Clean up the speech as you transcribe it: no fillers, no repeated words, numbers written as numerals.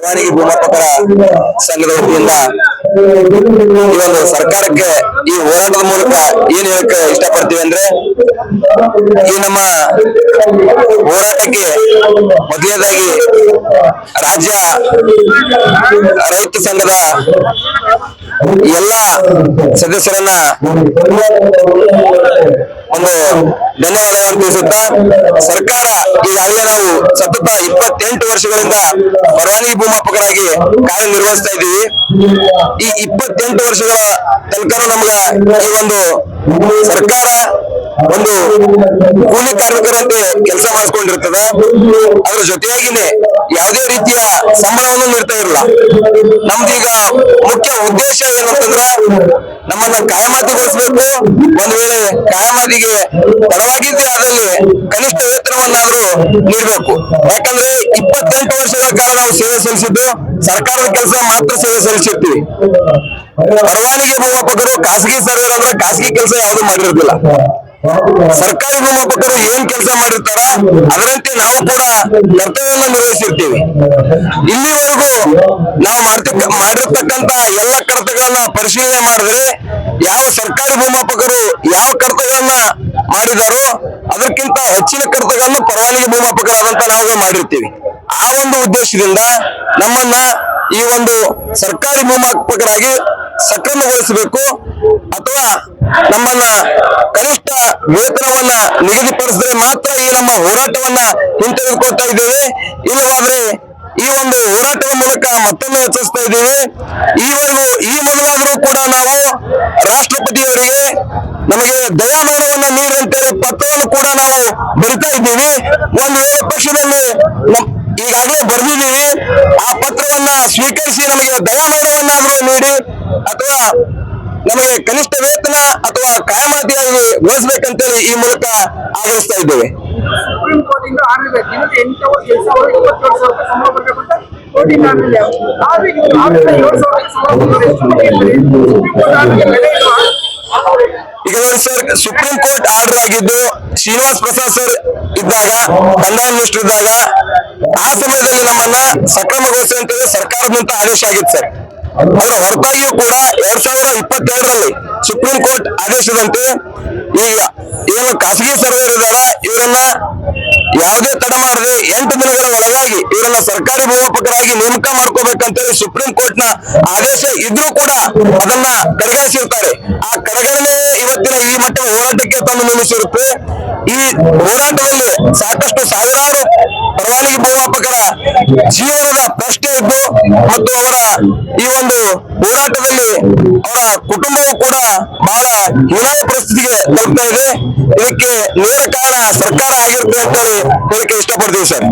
ಪರವಾನಗಿ ಭೂಮಾಪಕರ ಸಂಘದ ವತಿಯಿಂದ ಈ ಒಂದು ಸರ್ಕಾರಕ್ಕೆ ಈ ಹೋರಾಟದ ಮೂಲಕ ಏನ್ ಹೇಳಕ್ ಇಷ್ಟಪಡ್ತೀವಿ ಅಂದ್ರೆ, ಈ ನಮ್ಮ ಹೋರಾಟಕ್ಕೆ ಮೊದಲನೇದಾಗಿ ರಾಜ್ಯ ರೈತ ಸಂಘದ ಎಲ್ಲ ಸದಸ್ಯರನ್ನ ಒಂದು ಧನ್ಯವಾದಗಳನ್ನು ತಿಳಿಸುತ್ತಾ, ಸರ್ಕಾರ ಈಗಾಗಲೇ ನಾವು ಸತತ 28 ವರ್ಷಗಳಿಂದ ಪರವಾನಗಿ ಭೂಮಾಪಕರಾಗಿ ಕಾರ್ಯನಿರ್ವಹಿಸ್ತಾ ಇದ್ದೀವಿ. ಈ 28 ವರ್ಷಗಳ ತನಕ ನಮ್ಗ ಈ ಒಂದು ಸರ್ಕಾರ ಒಂದು ಕೂಲಿ ಕಾರ್ಮಿಕರಂತೆ ಕೆಲಸ ಮಾಡಿಸ್ಕೊಂಡಿರ್ತದ. ಅದ್ರ ಜೊತೆಯಾಗಿನೇ ಯಾವುದೇ ರೀತಿಯ ಸಂಬಳವನ್ನು ನೀಡ್ತಾ ಇರಲ್ಲ. ನಮ್ದೀಗ ಮುಖ್ಯ ಉದ್ದೇಶ ಏನಂತಂದ್ರ, ನಮ್ಮನ್ನ ಕಾಯಮಾತಿಗೊಳಿಸಬೇಕು. ಒಂದ್ ವೇಳೆ ಕಾಯಮಾತಿಗೆ ತಡವಾಗಿದ್ದೇ ಆದಲ್ಲಿ ಕನಿಷ್ಠ ವೇತನವನ್ನಾದ್ರೂ ನೀಡಬೇಕು. ಯಾಕಂದ್ರೆ 28 ವರ್ಷಗಳ ಕಾಲ ನಾವು ಸೇವೆ ಸಲ್ಲಿಸಿದ್ದು ಸರ್ಕಾರದ ಕೆಲಸ ಮಾತ್ರ ಸೇವೆ ಸಲ್ಲಿಸಿರ್ತೀವಿ. ಪರವಾನಗಿ ಭೂಮಾಪಕರು ಖಾಸಗಿ ಸರ್ವೇರ್ ಅಂದ್ರೆ ಖಾಸಗಿ ಕೆಲಸ ಯಾವುದು ಮಾಡಿರೋದಿಲ್ಲ. ಸರ್ಕಾರಿ ಭೂಮಾಪಕರು ಏನ್ ಕೆಲಸ ಮಾಡಿರ್ತಾರ ಅದರಂತೆ ನಾವು ಕೂಡ ಕರ್ತವ್ಯವನ್ನು ನಿರ್ವಹಿಸಿರ್ತೀವಿ. ಇಲ್ಲಿವರೆಗೂ ನಾವು ಮಾಡಿರ್ತಕ್ಕಂತ ಎಲ್ಲ ಕರ್ತವ್ಯಗಳನ್ನ ಪರಿಶೀಲನೆ ಮಾಡಿದ್ರೆ ಯಾವ ಸರ್ಕಾರಿ ಭೂಮಾಪಕರು ಯಾವ ಕರ್ತವ್ಯಗಳನ್ನ ಮಾಡಿದಾರೋ ಅದಕ್ಕಿಂತ ಹೆಚ್ಚಿನ ಕರ್ತವ್ಯಗಳನ್ನು ಪರವಾನಗಿ ಭೂಮಾಪಕರಾದಂತ ನಾವು ಮಾಡಿರ್ತೀವಿ. ಆ ಒಂದು ಉದ್ದೇಶದಿಂದ ನಮ್ಮನ್ನ ಈ ಒಂದು ಸರ್ಕಾರಿ ಭೂಮಾಪಕರಾಗಿ ಸಕ್ರಮಗೊಳಿಸಬೇಕು ಅಥವಾ ನಮ್ಮನ್ನ ಕನಿಷ್ಠ ವೇತನವನ್ನ ನಿಗದಿಪಡಿಸಿದ್ರೆ ಮಾತ್ರ ಈ ನಮ್ಮ ಹೋರಾಟವನ್ನ ಹಿಂತೆಗೆದುಕೊಳ್ತಾ ಇದ್ದೇವೆ. ಇಲ್ಲವಾದ್ರೆ ಈ ಒಂದು ಹೋರಾಟದ ಮೂಲಕ ಮತ್ತೊಮ್ಮೆ ಹೆಚ್ಚಿಸ್ತಾ ಇದ್ದೀವಿ. ಈ ಮೊದಲಾದರೂ ಕೂಡ ನಾವು ರಾಷ್ಟ್ರಪತಿಯವರಿಗೆ ನಮಗೆ ದಯಾಮರಣವನ್ನ ನೀಡುವಂತೇಳಿ ಪತ್ರವನ್ನು ಕೂಡ ನಾವು ಬರಿತಾ ಇದ್ದೀವಿ. ಒಂದು ವೇಳೆ ಪಕ್ಷದಲ್ಲಿ ಈಗಾಗಲೇ ಬರೆದಿದ್ದೀವಿ, ಆ ಪತ್ರವನ್ನ ಸ್ವೀಕರಿಸಿ ನಮಗೆ ದಯಾಮರಣವನ್ನಾದರೂ ನೀಡಿ ಅಥವಾ ನಮಗೆ ಕನಿಷ್ಠ ವೇತನ ಅಥವಾ ಕಾಯಮಾತಿಯಾಗಿ ಗೊಳಿಸಬೇಕಂತೇಳಿ ಈ ಮೂಲಕ ಆಗ್ರಹಿಸ್ತಾ ಇದ್ದೇವೆ. ಸುಪ್ರೀಂ ಕೋರ್ಟ್ ಇಂದ ಆರ್ಡರ್ ಇದೆ. 27,000 ಸಂಬಳ ಬರಬೇಕು ಅಂತ ಕೋರ್ಟಿಂದ ಆರ್ಡರ್ ಇದೆ. ಈಗ ನೋಡಿ ಸರ್, ಸುಪ್ರೀಂ ಕೋರ್ಟ್ ಆರ್ಡರ್ ಆಗಿದ್ದು ಶ್ರೀನಿವಾಸ್ ಪ್ರಸಾದ್ ಸರ್ ಇದ್ದಾಗ, ಕಂದಾಯ ಮಿನಿಸ್ಟರ್ ಇದ್ದಾಗ, ಆ ಸಮಯದಲ್ಲಿ ನಮ್ಮನ್ನ ಸಕ್ರಮಗೊಳಿಸಿ ಅಂತೇಳಿ ಸರ್ಕಾರದಿಂದ ಆದೇಶ ಆಗಿತ್ತು ಸರ್. ಅದರ ಹೊರತಾಗಿಯೂ ಕೂಡ 2022ರಲ್ಲಿ ಸುಪ್ರೀಂ ಕೋರ್ಟ್ ಆದೇಶದಂತೆ ಈಗ ಏನು ಖಾಸಗಿ ಸರ್ವೇರ್ ಇದಾರ ಇವರನ್ನ ಯಾವುದೇ ತಡ ಮಾಡದೆ 8 ದಿನಗಳ ಒಳಗಾಗಿ ಇವರನ್ನ ಸರ್ಕಾರಿ ಭೂಮಾಪಕರಾಗಿ ನೇಮಕ ಮಾಡ್ಕೋಬೇಕಂತೇಳಿ ಸುಪ್ರೀಂ ಕೋರ್ಟ್ ನ ಆದೇಶ ಇದ್ರೂ ಕೂಡ ಅದನ್ನ ಕಡೆಗಣಿಸಿರ್ತಾರೆ. ಆ ಕಡೆಗಣನೆ ಇವತ್ತಿನ ಈ ಮಟ್ಟದ ಹೋರಾಟಕ್ಕೆ ತಂದು ನಿಲ್ಲಿಸಿರುತ್ತೆ. ಈ ಹೋರಾಟದಲ್ಲಿ ಸಾಕಷ್ಟು ಸಾವಿರಾರು ಪರವಾನಗಿ ಭೂಮಾಪಕರ ಜೀವನದ ಪ್ರಶ್ನೆ ಇದ್ದು ಮತ್ತು ಅವರ ಈ ಒಂದು ಹೋರಾಟದಲ್ಲಿ ಅವರ ಕುಟುಂಬವು ಕೂಡ ಬಹಳ ಹೀನಾಯ ಪರಿಸ್ಥಿತಿಗೆ ತಲುಪ್ತಾ ಇದೆ. ಇದಕ್ಕೆ ನೇರ ಕಾರಣ ಸರ್ಕಾರ ಆಗಿರುತ್ತೆ ಅಂತ ಹೇಳಕ್ಕೆ ಇಷ್ಟಪಡ್ತೀವಿ ಸರ್.